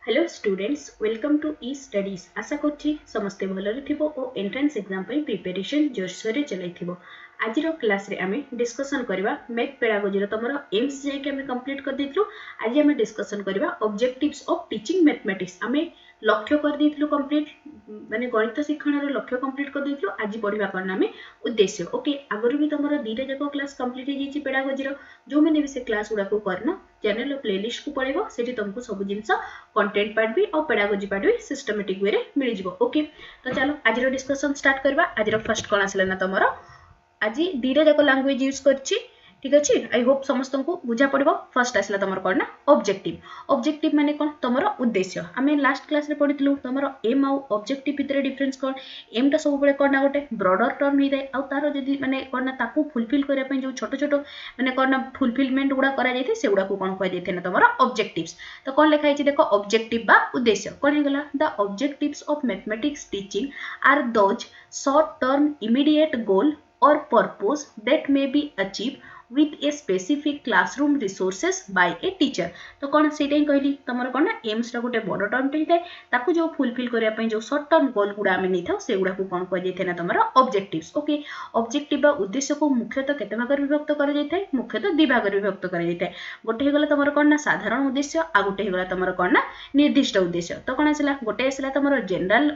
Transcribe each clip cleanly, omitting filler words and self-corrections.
Hello students welcome to E studies आशा करछि समस्ते भलरे थिबो ओ एंट्रेंस एग्जाम पे प्रिपरेशन जोरसोरे चलैथिबो। आज क्लास रे आमे डिस्कशन करबा मैथ पेडागोजी रो तमरो एम्स जे के आमे कंप्लीट कर देथलु। आज आमे डिस्कशन करबा ऑब्जेक्टिव्स ऑफ टीचिंग मैथमेटिक्स। आमे लक्ष्य कर देथलु कंप्लीट माने गणित शिक्षण रो लक्ष्य कंप्लीट कर देथलु। आज पढिबा कोन आमे उद्देश्य। ओके आगरु भी तमरो दीटा जाको क्लास कंप्लीट हे जेछि पेडागोजी रो जो माने भी से क्लास गुडा को करना चैनल प्लेलिस्ट को पढिबो सेठी तुमको सब जिंस कंटेंट पार्ट भी और पेडागोजी पार्ट भी सिस्टमैटिक वे रे मिल जिवो। ओके तो चलो आज रो डिस्कशन स्टार्ट करबा। आज रो फर्स्ट कोन आसला ना तमरो आज दीटा जाको लैंग्वेज यूज करछि। ठीक अछि आई होप समस्त को बुझा पड़िबो। फर्स्ट आसला तमरो कोन ना ऑब्जेक्टिव। ऑब्जेक्टिव माने कोन तमरो उद्देश्य। हमें लास्ट क्लास रे पढितलु तमरो एम आ ऑब्जेक्टिव भितर डिफरेंस कोन। एम ता सब बेले कोन ना गोटे ब्रॉडर टर्म ही थाए आ तारो जदी माने कोन ना ताकू फुलफिल करिया पय जो छोटो छोटो माने कोन ना फुलफिलमेंट गुडा करा जायथे से गुडा को कोन कह जायथे ना तमरो ऑब्जेक्टिव्स। तो कोन लिखा हिची देखो ऑब्जेक्टिव बा उद्देश्य कोन हे गला the objectives of mathematics teaching are those short term immediate goal or purpose that may be achieved with a specific classroom resources by a teacher। तो कौन से कहली तुम कौन ना एम्स गोटे बड़ टर्म टे ताकू जो फुलफिल करने जो सर्ट टर्म गोल गुड़ा आम नहीं था से गुड़ा को कौन कह ना तुम ऑब्जेक्टिव्स। ओके ऑब्जेक्टिव बा उद्देश्य को मुख्यतः केते भाग विभक्त कर मुख्यतः दि भाग विभक्त कर गोटे हो गला तुम कौन ना साधारण उद्देश्य आ गोटे हो गला तुम कौन ना निर्दिष्ट उद्देश्य। तो कौन आसला गोटे आसला तुम जनरल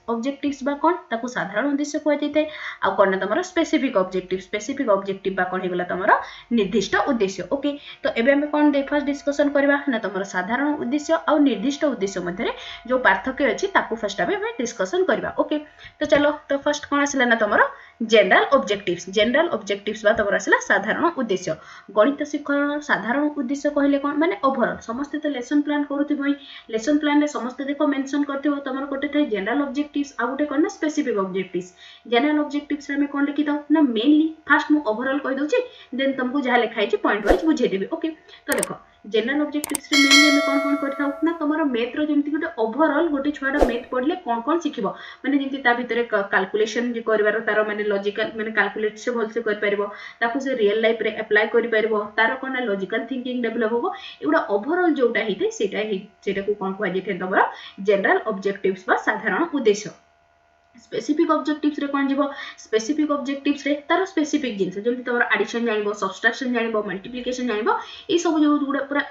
ऑब्जेक्टिव्स बा कौन ताकू साधारण उद्देश्य कह जाए आ कौन ना तुम स्पेसिफिक ऑब्जेक्टिव बा कौन हेगला तुम निर्दिष्ट उद्देश्य। ओके तो एबे हम कौन फर्स्ट डिस्कशन करबा ना तुम साधारण उद्देश्य और निर्दिष्ट उद्देश्य मध्य जो पार्थक्य अछि ताकू फर्स्ट हम डिस्कशन करबा। ओके तो चलो तो फर्स्ट कौन आसला ना तुम जनरल ऑब्जेक्टिव्स बा तुम आसला साधारण उद्देश्य। गणित शिक्षण साधारण उद्देश्य कहले कौन माने ओवरऑल समस्त तो लेसन प्लान करूथिबो लेसन प्लान रे समस्त देखो मेंशन करथिबो तुम गोटे थे जनरल ऑब्जेक्टिव्स आ गोटे कौन ना स्पेसिफिक ऑब्जेक्टिव्स। जनरल ऑब्जेक्टिव्स रे हम कौन लिखि दो ना मेनली फर्स्ट मु ओवरऑल कहि दउची देन तुमको जहाँ लिखाई पॉइंट वाइज बुझे देबी। ओके तो देखो जनरल ऑब्जेक्टिव्स रे मेनली हम कौन कौन करथाउ ना तुमरो मैथ रो जेमति गोटे ओवरऑल गोटे छुआडा मैथ पढ़ले कौन कौन सिखिबो माने जेमति ता भितरे कैलकुलेशन जे करबार तारो माने लॉजिकल माने कैलकुलेट से भल से कर परिबो ताकू से रियल लाइफ रे अप्लाई करि परिबो तारो कोन लॉजिकल थिंकिंग डेवलप होबो एउडा ओवरऑल जोटा हिते सेटा को कौन कह जेथे तुमरो जनरल ऑब्जेक्टिव्स बा साधारण उद्देश्य। स्पेसिफिक ऑब्जेक्टिव्स रे कौन जीवो स्पेसिफिक ऑब्जेक्टिव्स रे तारो स्पेसिफिक जिंस जेमति तमर एडिशन जानिबो सब्सट्रैक्शन जानिबो मल्टीप्लिकेशन जानिबो ए सब जो गुडा पूरा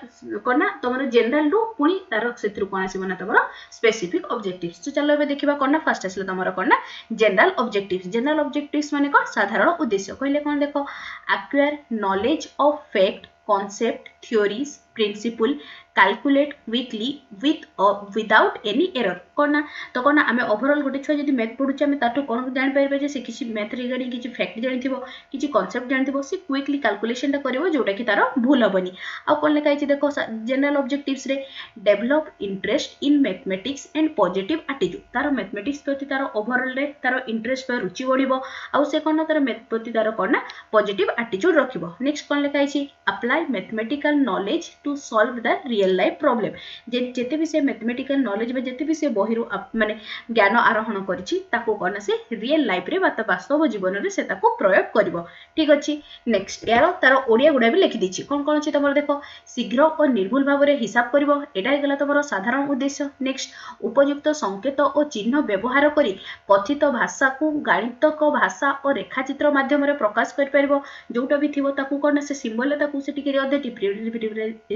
कोना तमर जनरल रो पुनी तारो सेत्रु कोन आसीबो ना तमर स्पेसिफिक ऑब्जेक्टिव्स। तो चलो एबे देखिबा कोना फर्स्ट आसले तमर कोना जनरल ऑब्जेक्टिव्स माने को साधारण उद्देश्य कहले कोन देखो acquire knowledge of fact concept theories principle calculate quickly with or without any error कोना तो कोना आमे ओवरऑल गोटे छुआ जदी मैथ पढुचे आमे ताटो कोन जानि पाइबे जे से किछि मैथ रिगार्डिंग किछि फैक्ट जानिथिबो किछि कांसेप्ट जानिथिबो से क्विकली कैलकुलेशन ता करिवो जोटा कि तारो भूल होबनी। आ कोन लेखा छि देखो जनरल ऑब्जेक्टिव्स रे develop interest in mathematics and positive attitude taro mathematics प्रति तारो ओवरऑल रे तारो इंटरेस्ट पर रुचि बढ़िबो आ से कोन तारो मैथ प्रति तारो कोन पॉजिटिव एटीट्यूड रखिबो। नेक्स्ट कोन लेखा छि apply mathematical knowledge to solve the real life problem जेते भी से मैथमेटिकल नॉलेज में जेते भी से बहिरु माने ज्ञान आरोहण करछि ताको कोन से रियल लाइफ रे बात वास्तव जीवन रे से ताको प्रयोग करबो। ठीक अछि नेक्स्ट यारो तारो ओडिया गुडा भी लिखि दिछि कोन अछि तमर देखो शीघ्र और निर्भुल भाव रे हिसाब करबो एटा हे गला तमर साधारण उद्देश्य। नेक्स्ट उपयुक्त संकेत और चिन्ह व्यवहार करी कथित भाषा को गणितक भाषा और रेखाचित्र माध्यम रे प्रकाश कर परबो जोटा भी थिबो ताको कोन से सिंबल ताको से टिके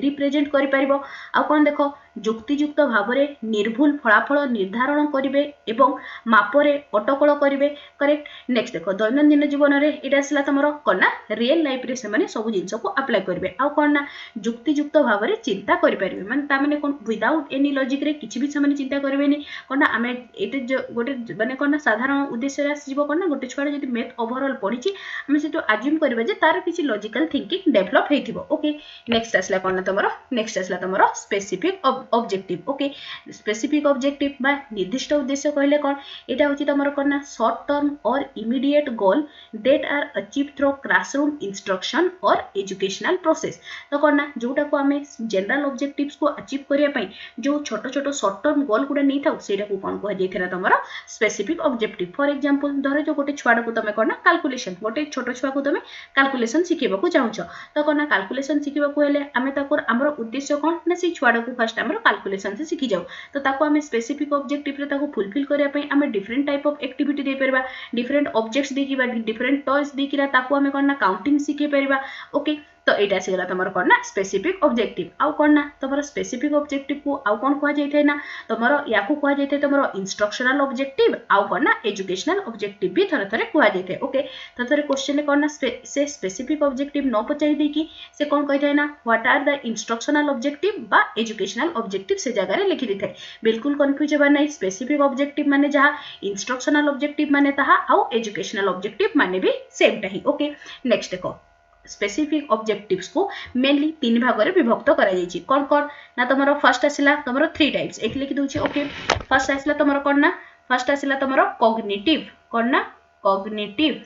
रिप्रेजेंट करि परबो। आ कोन देखो जुक्तियुक्त भाव रे निर्भुल फलाफल निर्धारण करिवे एवं मापरे अटकल करिवे करेक्ट। नेक्स्ट देखो दैनंदिन जीवन रे एटा आसला तमरो कोना रियल लाइफ रे से माने सब जिंस को अप्लाई करिवे आ कोना जुक्तियुक्त भाव रे चिंता करि परिवे माने ता माने कोन विदाउट एनी लॉजिक रे किछि भी से माने चिंता करिवेनी कोना आमे एते गोटे माने कोना साधारण उद्देश्य रे आसीबो कोना गोटे छुआडा जदी मैथ ओवरऑल पढिछि आमे सेटो अज्यूम करिवे जे तार किछि लॉजिकल थिंकिंग डेवलप हेतिबो। ओके नेक्स्ट आसला कोना तमरो specific objective. Okay specific objective बा निर्दिष्ट उद्देश्य कहले कोन एटा होची तमरो कोन शॉर्ट टर्म और immediate goal that are achieve through classroom instruction और एजुकेशनल प्रोसेस। तो कोन जोटा को हमें जनरल ऑब्जेक्टिव्स को अचीव करिया पई जो छोटो छोटो शॉर्ट टर्म गोल गुडा नै थाउ सेटा को कोन कह जेथरा तमरो स्पेसिफिक ऑब्जेक्टिव। फॉर एग्जांपल धरे जो गोटे छुआडा को तमे कोन कैलकुलेशन गोटे छोटो छुआ को तमे कैलकुलेशन सिखेबा को चाहछो तो कोन कैलकुलेशन सिखेबा को हेले हमें ताको हमरो उद्देश्य कोन ना से छुआडा को फर्स्ट हमरो कैलकुलेशन से सीखी जाऊ तो ताको आमे स्पेसिफिक ऑब्जेक्टिव रे ताको फुलफिल करिया पई आमे डिफरेंट टाइप ऑफ एक्टिविटी दे परबा डिफरेंट ऑब्जेक्ट्स देखि बा डिफरेंट टॉयज देखि ताको आमे करना काउंटिंग सीखे परबा ओके तो एटा सिगला तमर करना स्पेसिफिक ऑब्जेक्टिव आउ करना तमर स्पेसिफिक ऑब्जेक्टिव को आउ कोन कहा जाय थाय ना तमर याकू कहा जाय थाय तमर इंस्ट्रक्शनल ऑब्जेक्टिव आउ करना एजुकेशनल ऑब्जेक्टिव भी थरे थरे कहा जाय थाय ओके तो थरे क्वेश्चन ले करना से स्पेसिफिक ऑब्जेक्टिव न पचाई दे कि से कोन कहि थाय ना what are the instructional objective बा एजुकेशनल ऑब्जेक्टिव से जगह रे लिखि दे थाय बिल्कुल कंफ्यूज होबा नै स्पेसिफिक ऑब्जेक्टिव माने जहा इंस्ट्रक्शनल ऑब्जेक्टिव माने ताहा आउ एजुकेशनल ऑब्जेक्टिव माने भी सेम ता ही ओके नेक्स्ट देखो स्पेसिफिक ऑब्जेक्टिव्स को मेनली तीन भाग रे विभक्त करा जायछि कोन कोन ना तमरो फर्स्ट आसिला तमरो थ्री टाइप्स एक लिखि दोछि ओके फर्स्ट आसिला तमरो कोन ना फर्स्ट आसिला तमरो कॉग्निटिव कोन ना कॉग्निटिव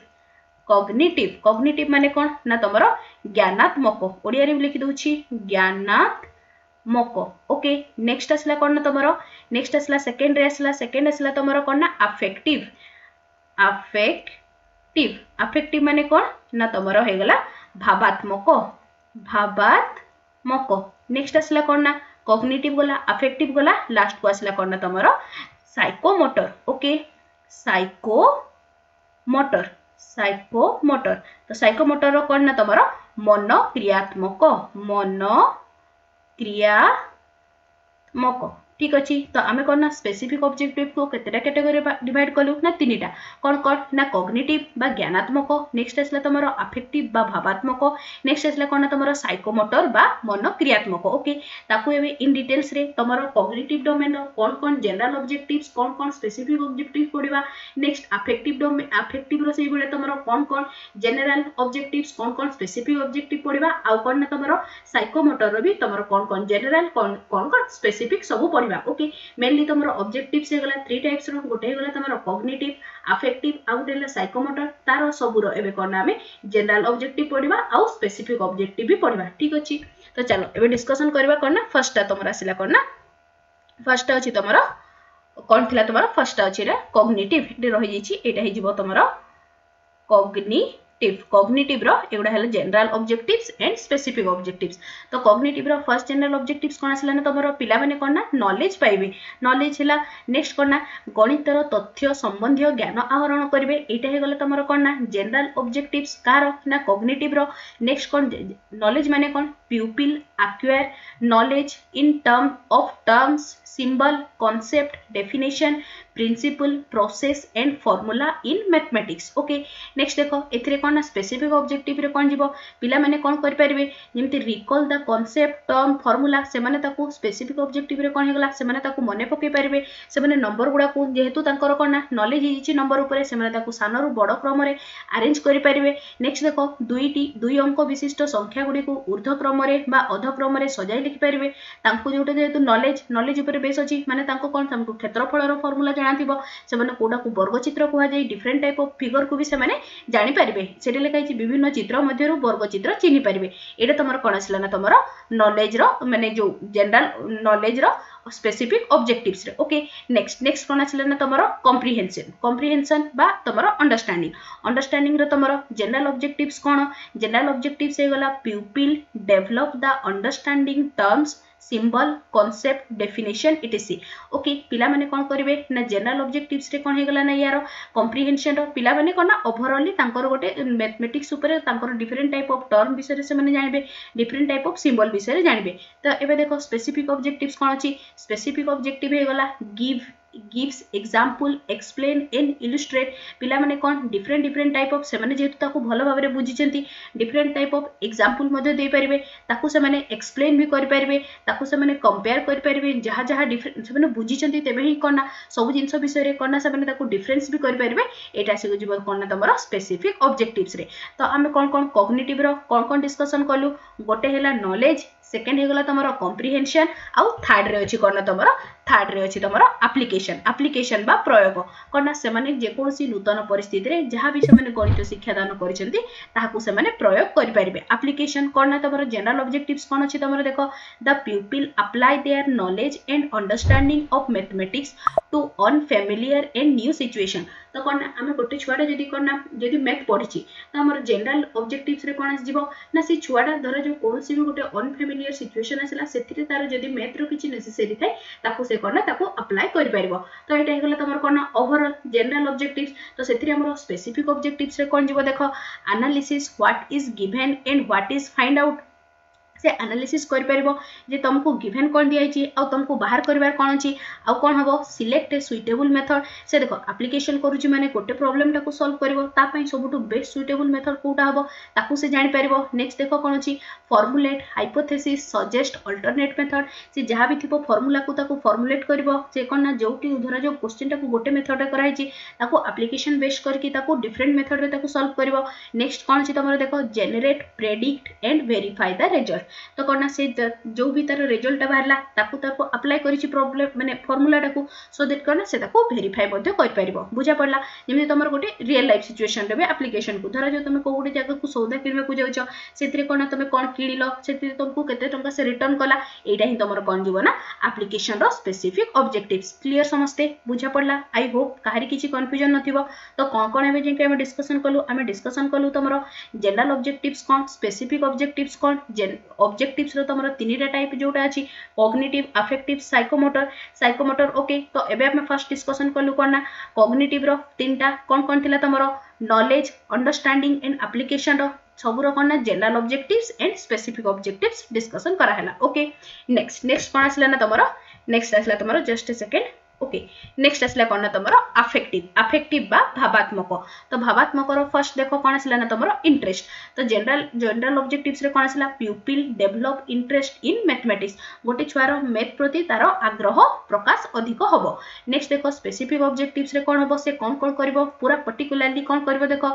माने कोन ना तमरो ज्ञानात्मक ओडिया रे लिखि दोछि ज्ञानात्मक ओके नेक्स्ट आसिला कोन ना तमरो नेक्स्ट आसिला सेकंड आसिला तमरो कोन ना अफेक्टिव माने कोन ना तमरो हे गला भावात्मक नेक्स्ट आसला कोन ना कॉग्निटिव गला अफेक्टिव गला लास्ट को आसला कोन ना तमरो साइकोमोटर ओके साइकोमोटर तो साइकोमोटर रो कोन ना तमरो मनोक्रियात्मक ठीक अछि तो आमे कोन ना स्पेसिफिक ऑब्जेक्टिव को केतेटा कैटेगरी डिवाइड करलु ना तीनटा कोन कोन ना कॉग्निटिव बा ज्ञानात्मक नेक्स्ट आसला तमरो अफेक्टिव बा भावात्मक नेक्स्ट आसला कोन ना तमरो साइकोमोटर बा मनोक्रियात्मक ओके ताकू एबे इन डिटेल्स रे तमरो कॉग्निटिव डोमेन रो कोन कोन जनरल ऑब्जेक्टिव्स कोन कोन स्पेसिफिक ऑब्जेक्टिव पडिबा नेक्स्ट अफेक्टिव डोमेन अफेक्टिव रो सेही गुडे तमरो कोन कोन जनरल ऑब्जेक्टिव्स कोन कोन स्पेसिफिक ऑब्जेक्टिव पडिबा आ कोन ना तमरो साइकोमोटर रो भी तमरो कोन कोन जनरल कोन कोन स्पेसिफिक सब पडिबा ओके मेनली तमरो ऑब्जेक्टिव से गला थ्री टाइप्स रो गोटे गला तमरो कॉग्निटिव अफेक्टिव आउ देला साइकोमोटर तारो सबुरो एबे कोन हमें जनरल ऑब्जेक्टिव पडिबा आउ स्पेसिफिक ऑब्जेक्टिव भी पडिबा ठीक अछि तो चलो एबे डिस्कशन करबा कोन ना फर्स्ट तमरा आसिला कोन ना फर्स्ट अछि तमरो कोन थिला तमरो फर्स्ट अछि रे कॉग्निटिव एटे रहि जैछि एटा हे जिवो तमरो कॉग्निटिव रो एगुडा हला general objectives and specific objectives तो cognitive row first general objectives कोन आसला ना तमरो पिला माने कोन ना नॉलेज पाइबे नॉलेज हला नेक्स्ट कोन ना गणित रो तथ्य संबंधी ज्ञान आहरण करबे एटा हे गला तमरो कोन ना जनरल ऑब्जेक्टिव्स कार ना कॉग्निटिव रो नेक्स्ट कोन नॉलेज माने कोन pupil acquire knowledge in terms symbol concept definition principle process and formula in mathematics okay next देखो एथरे कोन स्पेसिफिक ऑब्जेक्टिव रे कोन जीवो पिला माने कोन कर परबे जेमति recall the concept term formula से माने ताको स्पेसिफिक ऑब्जेक्टिव रे कोन हेगला से माने ताको मने पके परबे से माने नंबर गुडा को जेहेतु तांकर कोन नॉलेज हिची नंबर ऊपर से माने ताको सानरु बड़ क्रम रे अरेंज करि परबे नेक्स्ट देखो दुई अंक विशिष्ट संख्या गुडी को ऊर्ध्व क्रम रे बा अध क्रम रे सजाई लिखि परबे तांको जोटे जेहेतु नॉलेज ऊपर बेस अछि माने तांको कोन हमको क्षेत्रफल रो फार्मूला जाना थिबो से माने कोडा को वर्ग चित्र कुहा जाय डिफरेंट टाइप ऑफ फिगर को भी से माने जानि परिबे सेटे लेखाई विभिन्न चित्र मध्य रो वर्ग चित्र चिनि परिबे एटा तमरो कोन आसला ना तमरो नॉलेज रो माने जो जनरल नॉलेज रो स्पेसिफिक ऑब्जेक्टिव्स रे ओके नेक्स्ट कोन आसला ना तमरो कॉम्प्रिहेंशन बा तमरो अंडरस्टैंडिंग रो तमरो जनरल ऑब्जेक्टिव्स कोन जनरल ऑब्जेक्टिव्स हे गला प्यूपिल develop the understanding terms symbol concept definition etc. okay पिला माने कोन करिवे ना जनरल ऑब्जेक्टिव्स रे कोन हे गला ना यारो कॉम्प्रिहेंशन रो पिला माने कोन ना ओवरऑल तांकर गोटे मैथमेटिक्स ऊपर तांकर डिफरेंट टाइप ऑफ टर्म विषय रे से माने जानिबे डिफरेंट टाइप ऑफ सिंबल विषय रे जानिबे तो एबे देखो स्पेसिफिक ऑब्जेक्टिव्स कोन अछि स्पेसिफिक ऑब्जेक्टिव हे गला gives example explain and illustrate पिला माने कोन डिफरेंट टाइप ऑफ से माने जेतु ताको भलो भाबरे बुझिचंती डिफरेंट टाइप ऑफ एग्जांपल मध्ये दे परिबे ताको से माने एक्सप्लेन भी कर परिबे ताको से माने कंपेयर कर परिबे जहा जहा डिफरेंट से माने बुझिचंती तेबे ही कोन ना सब जिंस विषय रे कोन ना से माने ताको डिफरेंस भी कर परिबे एटा से जीवन कोन ना तमरो स्पेसिफिक ऑब्जेक्टिव्स रे तो हमें कोन कॉग्निटिव रो कोन डिस्कशन करलु गोटे हेला नॉलेज सेकंड हे गला तमरो कॉम्प्रिहेंशन आउ थर्ड रे अछि कोन तमरो एप्लीकेशन बा प्रयोग कोन से माने जे कोनसी नूतन परिस्थिति रे जहा भी से माने गणित शिक्षा दान करिसेंती ताहाकू से माने प्रयोग करि परिबे एप्लीकेशन कोन तमरो जनरल ऑब्जेक्टिव्स कोन अछि तमरो देखो the pupil apply their knowledge and understanding of mathematics to unfamiliar and new situation तो कौन ना आम गोटे छुआटा जदि कौन ना जदि मैथ पढ़ी तो आम जनरल ऑब्जेक्टिव्स रे कौन आसीबो ना से छुआटा धर जो कौन भी गोटे अनफेमिलियर सिचुएशन आसला से तार जदि मैथ रो किछि नेसेसरी थाए ताकू से कौन ना ताकू अप्लाई कर परिबो तो एटा हेगला तमर कौन ना ओवरऑल जनरल ऑब्जेक्टिव्स तो सेथिरे हमर स्पेसिफिक ऑब्जेक्टिव्स रे कौन जीवो देखो analysis what is given and what is find out से एनालिसिस कर परिबो जे तुमको गिवन कोन दिया छि आ तुमको बाहर करबार कोन अछि आ कोन हबो सिलेक्ट ए सुइटेबल मेथड से देखो एप्लीकेशन करूछि माने गोटे प्रॉब्लम टाको सॉल्व करबो ता पई सबटु बेस्ट सुइटेबल मेथड कोटा हबो ताकू से जानि परिबो नेक्स्ट देखो कोन अछि formulate hypothesis suggest alternate method से जहा भी थिबो फार्मूला को ताको फॉर्मुलेट करबो से कोन ना जोटी धरा जो क्वेश्चन टाको गोटे मेथड रे कराइ छि ताको एप्लीकेशन बेस करके ताको डिफरेंट मेथड रे ताको सॉल्व करबो नेक्स्ट कोन अछि तमरो देखो generate predict and verify the result तो कौन से जो भी तार रिजल्ट बाहरला ताकू ताको अप्लाई करिछि प्रॉब्लम माने फार्मूला टाको सो दैट कौन से ताको वेरीफाई मध्ये कर परिबो बुझा पड़ला जेमि तमर गोटे रियल लाइफ सिचुएशन रे एप्लीकेशन को धरा जो तुम को गोटे जगह को सौदा किनबा को जाउछ सेतिरे कोन तुम कोन किनिलो सेतिरे तुमको केते टंका से रिटर्न कला एटा ही तमर कोन जीवो ना एप्लीकेशन रो स्पेसिफिक ऑब्जेक्टिव्स क्लियर समस्ते बुझा पड़ला आई होप काहरी किछि कंफ्यूजन नथिबो तो कोन कोन एबे जे हम डिस्कशन कलु तमरो जनरल ऑब्जेक्टिव्स कोन स्पेसिफिक ऑब्जेक्टिव्स कोन ऑब्जेक्टिव्स रो तमरो तीनटा टाइप जोटा अछि कॉग्निटिव अफेक्टिव साइकोमोटर ओके तो एबे हम फर्स्ट डिस्कशन करलु कोन ना कॉग्निटिव रो तीनटा कोन थिला तमरो नॉलेज अंडरस्टैंडिंग एंड एप्लीकेशन रो सबुरो कोन ना general objectives and specific objectives discussion करा हला ओके नेक्स्ट कोन आसला ना तमरो नेक्स्ट आसला तमरो just a second okay next आसला कोन ना तमरो अफेक्टिव बा भावात्मक तो भावात्मक रो फर्स्ट देखो कोन आसला ना तमरो इंटरेस्ट तो जनरल ऑब्जेक्टिव्स रे कोन आसला प्यूपिल डेवलप इंटरेस्ट इन मैथमेटिक्स गोटे छुआरो मैथ प्रति तारो आग्रह प्रकाश अधिक होबो नेक्स्ट देखो स्पेसिफिक ऑब्जेक्टिव्स रे कोन होबो से कोन करबो पूरा पर्टिकुलरली कोन करबो देखो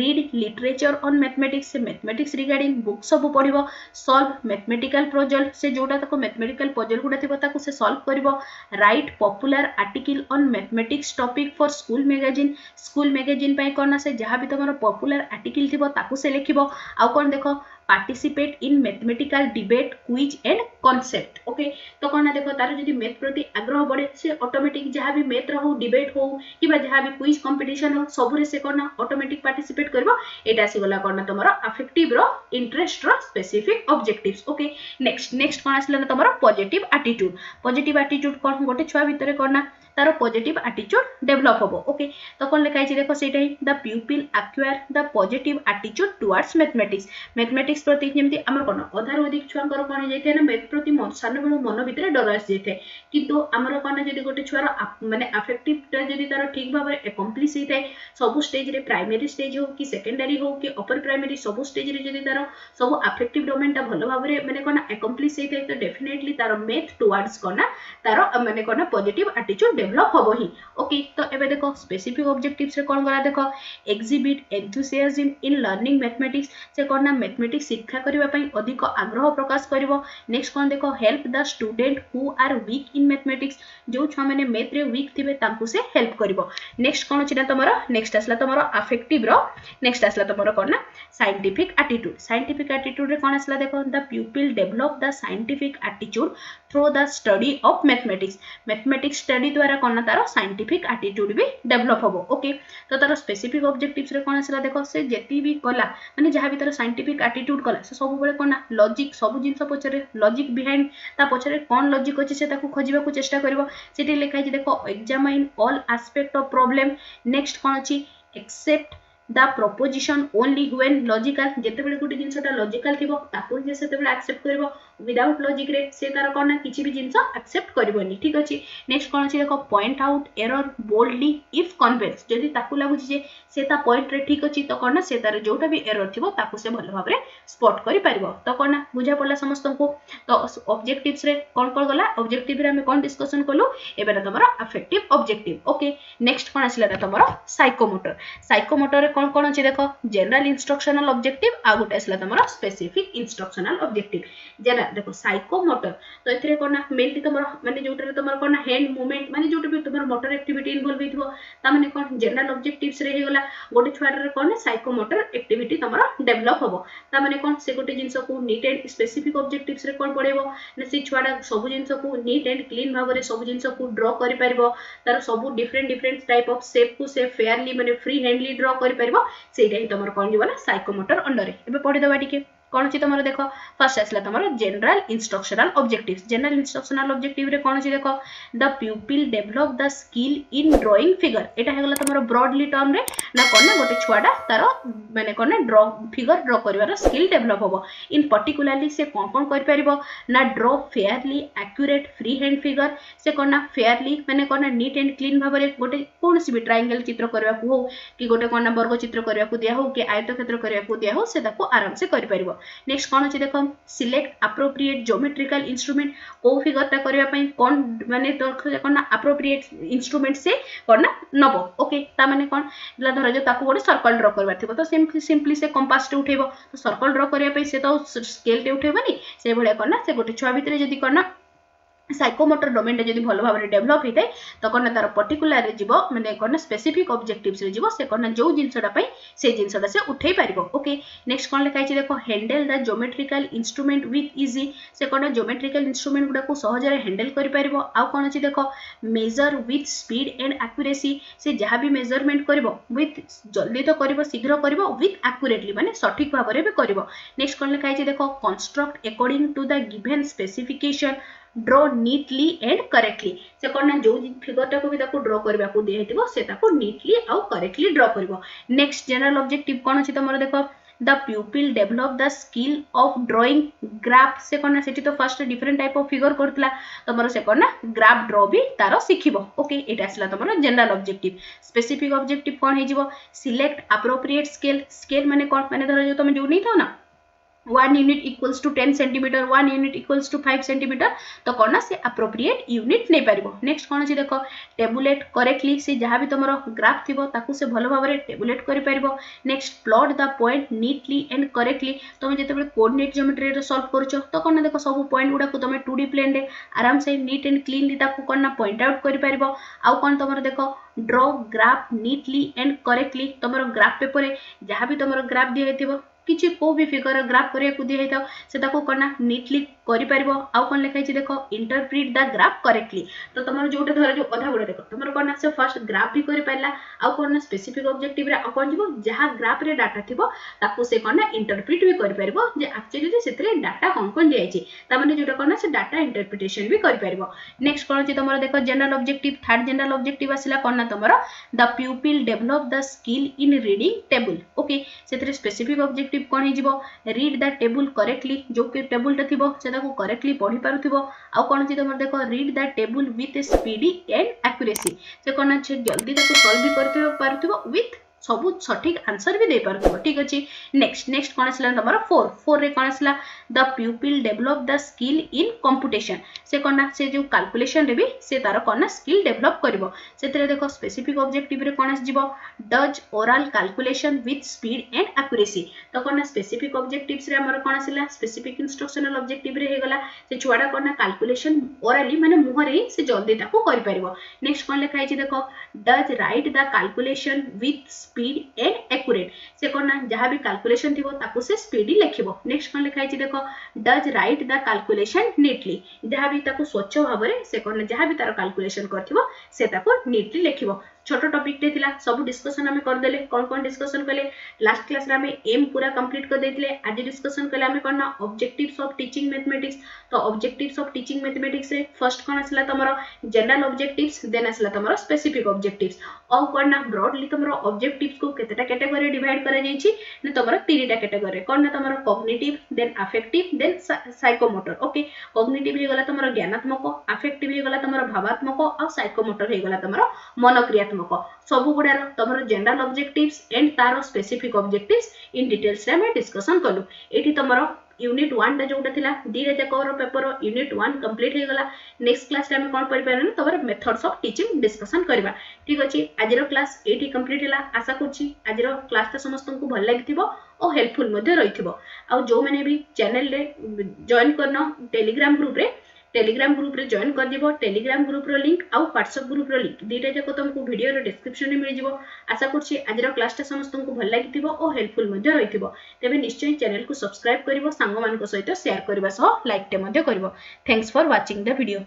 रीड लिटरेचर ऑन मैथमेटिक्स से मैथमेटिक्स रिगार्डिंग बुक सब पढिबो सॉल्व मैथमेटिकल पजल से जोटा तको मैथमेटिकल पजल गुडा थिबो ताको से सॉल्व करबो write popular article on mathematics topic for school magazine पाई करना से जहां भी तमरो पॉपुलर आर्टिकल थिबो ताकू से लिखिबो आ कोन देखो participate in mathematical debate quiz and concept okay तो कोन देखो तार जदी मैथ प्रति आग्रह बढ़े से ऑटोमेटिक जहां भी मैथ रहू डिबेट हो किबा जहां भी क्विज कंपटीशन हो सबरे से कोन ऑटोमेटिक पार्टिसिपेट करबो एटा से गला कोन तमरो अफेक्टिव रो इंटरेस्ट रो स्पेसिफिक ऑब्जेक्टिव्स ओके नेक्स्ट कोन आसला तमरो पॉजिटिव एटीट्यूड कोन गोटे छुआ भीतर कोन तारो पॉजिटिव एटीट्यूड डेवलप होबो ओके तो कोन लिखाइ छी देखो सेटा ही the pupil acquire the positive attitude towards mathematics प्रति जेमति हमर कोन अधार अधिक छुआंकर कोन जाइते ना मैथ प्रति सानो बेलो मन भीतर डर आसी जाइते किंतु हमर कोन जदी गोटे छुआर माने अफेक्टिव ता जदी तारो ठीक भाबरे अकम्प्लिश हिताय सब स्टेज रे प्राइमरी स्टेज हो कि सेकेंडरी हो कि अपर प्राइमरी सब स्टेज रे जदी तारो सब अफेक्टिव डोमेन ता भलो भाबरे माने कोन अकम्प्लिश हिताय तो डेफिनेटली तारो मैथ टुवर्ड्स कोन तारो माने कोन पॉजिटिव एटीट्यूड डेवलप होबो ही ओके तो एबे देखो स्पेसिफिक ऑब्जेक्टिव्स रे कोन गला देखो exhibit enthusiasm in learning mathematics से कोन ना मैथमेटिक्स शिक्षा करिवा पई अधिक आग्रह प्रकाश करिवो नेक्स्ट कोन देखो help the student who are weak in mathematics जो छ माने मैथ रे वीक थिबे तांकु से हेल्प करिवो नेक्स्ट कोन छिना तमरो नेक्स्ट आसला तमरो अफेक्टिव रो नेक्स्ट आसला तमरो कोन ना साइंटिफिक एटीट्यूड रे कोन आसला देखो the pupil develop the scientific attitude through the study of mathematics study द्वारा कोन तारो साइंटिफिक एटीट्यूड भी डेवलप होबो ओके तो तारो स्पेसिफिक ऑब्जेक्टिव्स रे कोन आसला देखो से जेती भी कला माने जहां भी तारो साइंटिफिक एटीट्यूड कला से सब बेले कोन लॉजिक सब जिंस पछरे लॉजिक बिहाइंड ता पछरे कोन लॉजिक अछि से ताकू खोजिबा को चेष्टा करबो सेठी लिखाइ जे देखो examine all aspect of problem next कोन अछि accept the proposition only when logical जेते बेले गुटी जिंसटा लॉजिकल थिबो ताकू जे सेते बेले एक्सेप्ट करबो विदाउट लॉजिक रे से तार कोन किछि भी जिंस एक्सेप्ट करबोनी ठीक अछि नेक्स्ट कोन अछि देखो point out error boldly if convince जदी ताकू लागु जे से ता पॉइंट रे ठीक अछि तो कोन से तार जोटा भी एरर थिबो ताकू से भलो भाबरे स्पॉट करि पारिबो तो कोन बुझा पड़ला समस्त को तो ऑब्जेक्टिव्स रे कोन गला ऑब्जेक्टिव रे हम कोन डिस्कशन करलो एबे तमरो अफेक्टिव ऑब्जेक्टिव ओके नेक्स्ट कोन आसिला तमरो साइकोमोटर रे कोन अछि देखो जनरल इंस्ट्रक्शनल ऑब्जेक्टिव आ गुटे आसला तमरो स्पेसिफिक इंस्ट्रक्शनल ऑब्जेक्टिव देखो साइकोमोटर तो एथिरे कोन ना मेनली तमरो माने जोटरे तमरो कोन ना हैंड मूवमेंट माने जोटे भी तमरो मोटर एक्टिविटी इन्वॉल्व हिथबो ता माने कोन जनरल ऑब्जेक्टिव्स रे हेगला गोटे छुआर कोन ना साइकोमोटर एक्टिविटी तमरो डेवलप होबो ता माने कोन से गोटे जिंस को नीट एंड स्पेसिफिक ऑब्जेक्टिव्स रे कोन पड़ेबो ना से छुआडा सब जिंस को नीट एंड क्लीन भाव रे सब जिंस को ड्रॉ करि परिबो तार सब डिफरेंट टाइप ऑफ शेप को से फेयरली माने फ्री हैंडली ड्रॉ करि परिबो सेटा ही तमरो कोन जीवो ना साइकोमोटर अंडर रे एबे पढि दबा टिके कौन अच्छी तुम देख फर्स्ट आसला तुम general instructional objectives general instructional objective रे कौन अच्छी देख the pupil develop the skill in drawing figure एटा हेगला तुम ब्रॉडली टर्म रे ना कौन ना गोटे छुआटा तार माने कौन ना ड्रॉ फिगर ड्रॉ करिवार स्किल डेवलप होबो इन पर्टिकुलरली से कौन कर परिबो ना draw fairly accurate free hand figure से कौन ना फेयरली माने कौन ना नीट एंड क्लीन भाव रे गोटे कोनसी भी ट्रायंगल चित्र करबा को हो कि गोटे कौन ना वर्ग चित्र करबा को दिया हो कि आयतक्षेत्र करबा को दिया हो से ताको आराम से कर परिबो नेक्स्ट कौन अच्छे देख सिलेक्ट अप्रोप्रिएट ज्योमेट्रिकल इंस्ट्रूमेंट को फिगरटा करबा पई कोन माने कोन ना अप्रोप्रिएट इंस्ट्रूमेंट से कोन ना नबो ओके ता माने कोन ला धर जो ताको गोटे सर्कल ड्रॉ करबा थिबो तो सिंपली से कंपास टे उठेबो तो सर्कल ड्रॉ करबा पई से तो स्केल टे उठेबनी से भले कोन ना से गोटे छुआ भितरे जदी कोन ना साइकोमोटर डोमेन रे जदी भलो भाव रे डेवलप हिते तो कोन तार पर्टिकुलर रे जीवो माने कोन स्पेसिफिक ऑब्जेक्टिव्स रे जीवो से कोन जो जिंसडा पई से जिंसडा से उठै परिबो ओके नेक्स्ट कोन लिखाइ छै देखो handle the geometrical instrument with easy से कोन ज्योमेट्रिकल इंस्ट्रूमेंट गुडा को सहज रे हैंडल करि परिबो आ कोन छै देखो measure with speed and accuracy से जहा भी मेजरमेंट करबो विथ जल्दी तो करबो शीघ्र करबो विथ एक्यूरेटली माने सटीक भाव रे भी करबो नेक्स्ट कोन लिखाइ छै देखो construct according to the given specification draw neatly and correctly से कोन जो फिगरटा को भी ताको ड्रॉ करबा को दिया हेतिबो से ताको नीटली आ करेक्टली ड्रॉ करबो नेक्स्ट जनरल ऑब्जेक्टिव कोन अछि तमरो देखो the pupil develop the skill of drawing graph से कोन सेठी तो first different type of figure करतला तमरो से कोन ग्राफ ड्रॉ भी तारो सिखिबो ओके एटा असला तमरो जनरल ऑब्जेक्टिव स्पेसिफिक ऑब्जेक्टिव कोन हे जिवो सिलेक्ट अप्रोप्रिएट स्केल माने कोन माने धर जो तुम जो नहीं थाओ ना 1 unit equals to 10 cm 1 unit equals to 5 cm तो कोन से अप्रोप्रिएट यूनिट नै परिबो नेक्स्ट कोन अछि देखो टेबुलेट करेक्टली से जहा भी तमरो ग्राफ थिबो ताकू से भलो भाबरे टेबुलेट करि परिबो next plot the point neatly and correctly तुम जेतेबे कोऑर्डिनेट ज्योमेट्री रे सॉल्व करछो तो कोन देखो सब पॉइंट गुडा को तुम 2D प्लेन रे आराम से नीट एंड क्लीनली ताकू कोन पॉइंट आउट करि परिबो आ कोन तमरो देखो draw graph neatly and correctly तमरो ग्राफ पेपर रे जहा भी तमरो ग्राफ दिया हेतिबो किछि को भी फिगर ग्राफ करिया को दिया हेताओ से ताको कोना नीटली करि परिबो आ कोन लिखाइ छै देखो इंटरप्रेट द ग्राफ करेक्टली तो तमरो जोटे धर जो अधा गुडा देखो तमरो कोना से फर्स्ट ग्राफ भी करि पाइला आ कोन स्पेसिफिक ऑब्जेक्टिव रे आ कोन जिवो जहा ग्राफ रे डाटा थिबो ताको से कोना इंटरप्रेट भी करि परिबो जे एक्चुअली जे सेतरे डाटा कोन दिया छै ता माने जोटा कोना से डाटा इंटरप्रिटेशन भी करि परिबो नेक्स्ट कोन छै तमरो देखो general objective third general objective आसिला कोना तमरो the pupil develop the skill in reading table okay सेतरे स्पेसिफिक ऑब्जेक्टिव कोन हे जिवो रीड द टेबल करेक्टली जो कि टेबल टा थिबो से ताको करेक्टली पढी पारुथिबो आ कोन छै तमरो देखो read the table with speedy and accuracy से कोन छै जल्दी ताको सॉल्व भी करते पारुथिबो विथ सब सठिक आंसर भी दे पारथबो ठीक अछि नेक्स्ट कोन आसला तमरो 4 रे कोन आसला the pupil develop the skill in computation से कोन से जो कैलकुलेशन रे भी से तार कोन स्किल डेवलप करबो सेतरे देखो स्पेसिफिक ऑब्जेक्टिव रे कोन आस जिवो does oral calculation with speed and accuracy तो कोन स्पेसिफिक ऑब्जेक्टिव्स रे हमर कोन आसिला स्पेसिफिक इंस्ट्रक्शनल ऑब्जेक्टिव रे हेगला से छुआडा कोन कैलकुलेशन ओरली माने मुहरे से जल्दी ताको कर परिबो नेक्स्ट कोन लिखाइ छै देखो does right the calculation with speed and accurate से कोन जहा भी कैलकुलेशन थिबो ताको से स्पीडी लिखिबो नेक्स्ट कोन लिखाइ छै देखो does right the calculation neatly जहा भी ताको स्वच्छ भाबरे से कोन जहा भी तार कैलकुलेशन करथिबो से ताको नीटली लिखिबो छोटो टॉपिक टे थिला सब डिस्कशन हमें कर देले कोन डिस्कशन कले लास्ट क्लास रे हमें एम पूरा कंप्लीट कर देथिले आज डिस्कशन कले हमें कोन ऑब्जेक्टिव्स ऑफ टीचिंग मैथमेटिक्स तो ऑब्जेक्टिव्स ऑफ टीचिंग मैथमेटिक्स रे फर्स्ट कोन आसला तमरो जनरल ऑब्जेक्टिव्स देन आसला तमरो स्पेसिफिक ऑब्जेक्टिव्स और कोन ब्रॉडली तमरो ऑब्जेक्टिव्स को केतेटा कैटेगरी डिवाइड करा जाई छी ने तमरो तीनटा कैटेगरी कोन तमरो cognitive then affective then psychomotor okay cognitive हे गला तमरो ज्ञानात्मक अफेक्टिव हे गला तमरो भावात्मक और साइकोमोटर हे गला तमरो मनोक्रियात्मक सब गुडार तमरो जनरल ऑब्जेक्टिव्स एंड तारो स्पेसिफिक ऑब्जेक्टिव्स इन डिटेल्स रे हम डिस्कशन कलु एठी तमरो यूनिट 1 टा जोटा थिला दीटा जाकर पेपर यूनिट 1 कंप्लीट हो गला नेक्स्ट क्लास रे हम कोन पढ़ि पारन तबर मेथड्स ऑफ टीचिंग डिस्कशन करबा ठीक अछि आजिरो क्लास एटी कंप्लीट होला आशा करछि आजिरो क्लास ता समस्त को भल लागिथिबो और हेल्पफुल मध्ये रहिथिबो आ जो माने भी चैनल रे जॉइन करनो टेलीग्राम ग्रुप रे जॉइन कर दिबो टेलीग्राम ग्रुप रो लिंक आ व्हाट्सएप ग्रुप रो लिंक दीटा जको तुमको वीडियो रो डिस्क्रिप्शन रे मिल जिवो आशा करछि आजिरो क्लास ता समस्त को भल लागिथिबो और हेल्पफुल मध्ये रहिथिबो तेबे निश्चय चैनल को सब्सक्राइब करिवो सांग मान को सहित शेयर करबा सह लाइक टे मध्ये करबो thanks for watching the video.